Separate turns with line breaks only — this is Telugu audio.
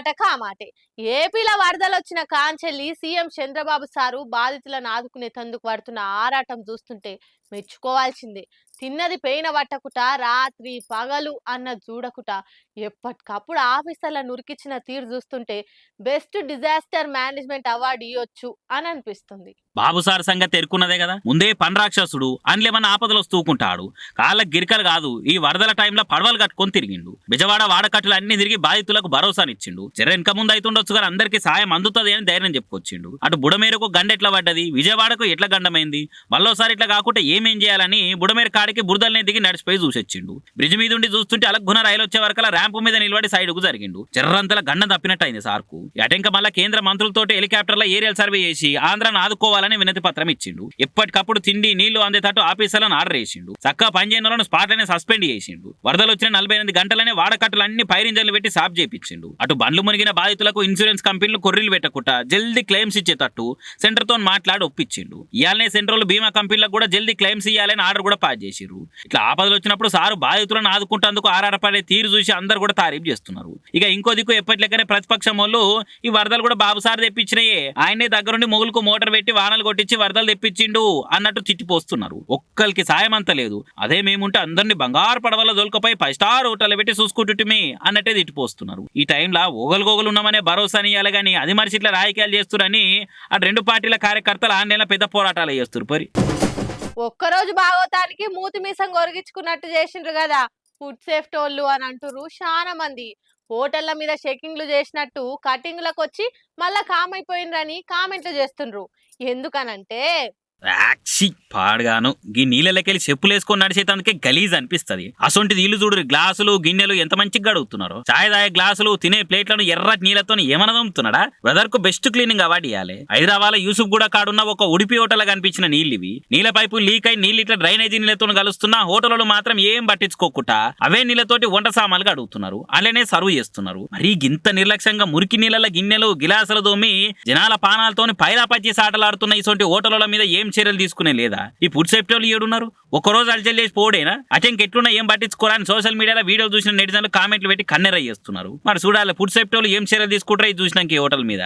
మాట కామాటే. ఏపీలో వరదలొచ్చిన కాంచెల్లి సీఎం చంద్రబాబు సారు బాధితులను ఆదుకునేందుకు పడుతున్న ఆరాటం చూస్తుంటే మెచ్చుకోవాల్సిందే. తిన్నది పెయిన పట్టకుట, రాత్రి పగలు అన్న చూడకుట, ఎప్పటికప్పుడు ఆఫీసర్ల నురికిచ్చిన తీరు చూస్తుంటే బెస్ట్ డిజాస్టర్ మేనేజ్మెంట్ అవార్డు ఇవ్వచ్చు అని అనిపిస్తుంది.
బాబు సార్ సంగతి ఎరుకున్నదే కదా. ముందే పని రాక్షసుడు అండ్లేమన్నా ఆపదలు వస్తూకుంటాడు. కాళ్ళకి గిరికలు కాదు, ఈ వరదల టైంలో పడవలు కట్టుకొని తిరిగిండు. బిజవాడ వాడకట్టులు అన్ని తిరిగి బాధితులకు భరోసానిచ్చిండు. వెనక ముందు అవుతుండొచ్చు కానీ అందరికీ సాయం అందుతుంది అని ధైర్యం చెప్పుకొచ్చిండు. అటు బుడమేరకు గండ ఎట్లా పడ్డది, విజయవాడకు ఎట్లా గండమైంది, మళ్ళోసారి ఇట్లా కాకుండా ఏమేం చేయాలని బుడమేరు కాడికి బురదల్ని దిగి నడిచిపోయి చూసొచ్చిండు. బ్రిడ్జ్ మీద ఉండి చూస్తుంటే అలగ్గున రైలు వచ్చే వరకలా ర్యాంపు మీద నిలబడి సైడ్కు జరిగిండు. చెర్రంతల గండం తప్పినట్టు అయింది సార్కు. అటెంక మళ్ళా కేంద్ర మంత్రులతోటి హెలికాప్టర్ల ఏరియల్ సర్వే చేసి ఆంధ్రాను ఆదుకోవాలని వినతి పత్రం ఇచ్చిండు. ఎప్పటికప్పుడు తిండి నీళ్లు అందేటట్టు ఆఫీసర్లను ఆర్డర్ చేసిండు. చక్కగా పనిచేయని స్పాట్లనే సస్పెండ్ చేసిండు. వరదలు వచ్చిన 48 గంటలనే వాడకట్టులు అన్ని పైరింజన్లు పెట్టి సాఫ్ చేయించిండు. అటు బండ్లు మునిగిన బాధితులకు ఇన్సూరెన్స్ కంపెనీలు కొర్రీలు పెట్టకుండా జల్దీ క్లెయిమ్స్ ఇచ్చేటట్టు సెంటర్ తో మాట్లాడి ఒప్పించిండు. ఇయాలనే సెంట్రల్ బీమా కంపెనీలకు కూడా జల్దీ క్లెయిమ్స్ ఇవ్వాలని ఆర్డర్ కూడా పాస్ చేసిర్రు. ఇట్లా ఆపదలు వచ్చినప్పుడు సారు బాధితులను ఆదుకుంటేందుకు ఆరారపడే తీరు చూసి అందరు కూడా తారీఫ్ చేస్తున్నారు. ఇక ఇంకో దిక్కు ఎప్పటిలెక్కనే ప్రతిపక్షం వాళ్ళు ఈ వరదలు కూడా బాబు సార్ తెప్పించినాయే, ఆయనే దగ్గరుండి మొగులకు మోటార్ పెట్టి వానలు కొట్టించి వరదలు తెప్పించిండు అన్నట్టు తిట్టిపోస్తున్నారు. ఒక్కరికి సాయం అంత లేదు. అదే మేముంటే అందరినీ బంగారు పడవల దొలకపోయి 5 స్టార్ హోటల్ పెట్టి చూసుకుంటుమే అన్నట్టే తిట్టిపోస్తున్నారు. ఈ టైంలో ఓగలు ఉన్నామనే భరోసాని ఇవ్వాలి కానీ అది మనిషి ఇట్లా రాజకీయాలు చేస్తున్నారని ఆ రెండు పార్టీల కార్యకర్తలు ఆన్లైన్లో పెద్ద పోరాటాలు చేస్తారు. పరి
ఒక్కరోజు బాగోతానికి మూతి మీసం గొరిగించుకున్నట్టు చేసిండ్రు కదా ఫుడ్ సేఫ్టీ వాళ్ళు అని అంటున్నారు చాలా మంది. హోటళ్ల మీద చెకింగ్లు చేసినట్టు కటింగ్లకు వచ్చి మళ్ళా కామైపోయిండ్రని కామెంట్లు చేస్తుండ్రు. ఎందుకనంటే
పాడుగాను గీ నీళ్ళకెళ్ళి చెప్పులు వేసుకొని నడిచేందుకే గలీజ్ అనిపిస్తుంది. అసొంటి నీళ్లు చూడు, గ్లాసులు గిన్నెలు ఎంత మంచిగా గడుగుతున్నారు. చాయ్ తాగే గ్లాసులు తినే ప్లేట్లను ఎర్రటి నీళ్లతో ఏమనదమ్ముతున్నాడా. బ్రదర్ కు బెస్ట్ క్లీనింగ్ అవార్డు ఇవ్వాలి. హైదరాబాద్ యూసుఫ్ కూడా కాడున్న ఒక ఉడిపి హోటల్ కనిపించిన నీళ్ళు ఇవి. నీళ్ళ పైపు లీక్ అయి నీళ్ళు ఇట్లా డ్రైనేజీ నీళ్ళతో కలుస్తున్న హోటల్లో మాత్రం ఏం పట్టించుకోకుండా అవే నీళ్ళతోటి వంట సామాన్లు అడుగుతున్నారు, అలానే సర్వ్ చేస్తున్నారు. మరి గింత నిర్లక్ష్యంగా మురికి నీళ్ళ గిన్నెలు గిలాసులు దోమి జనాల పానాలతోని పైరాపచ్చి సాటలాడుతున్న ఇసొంటి హోటళ్ల మీద ఏం చర్యలు తీసుకునే లేదా? ఈ ఫుడ్ సేఫ్టీ వాళ్ళు ఏడున్నారు? ఒక్కరోజు అలచల్ చేసి పోడేనా? అటెంక్ ఎట్లున్నా ఏం పట్టించుకోరని సోషల్ మీడియాలో వీడియోలు చూసిన నెటిజన్లు కామెంట్లు పెట్టి కన్నెర చేస్తున్నారు. మరి చూడాలి ఫుడ్ సేఫ్టీ వాళ్ళు ఏం చర్యలు తీసుకుంటారో ఇది చూసినాక ఈ హోటల్ మీద.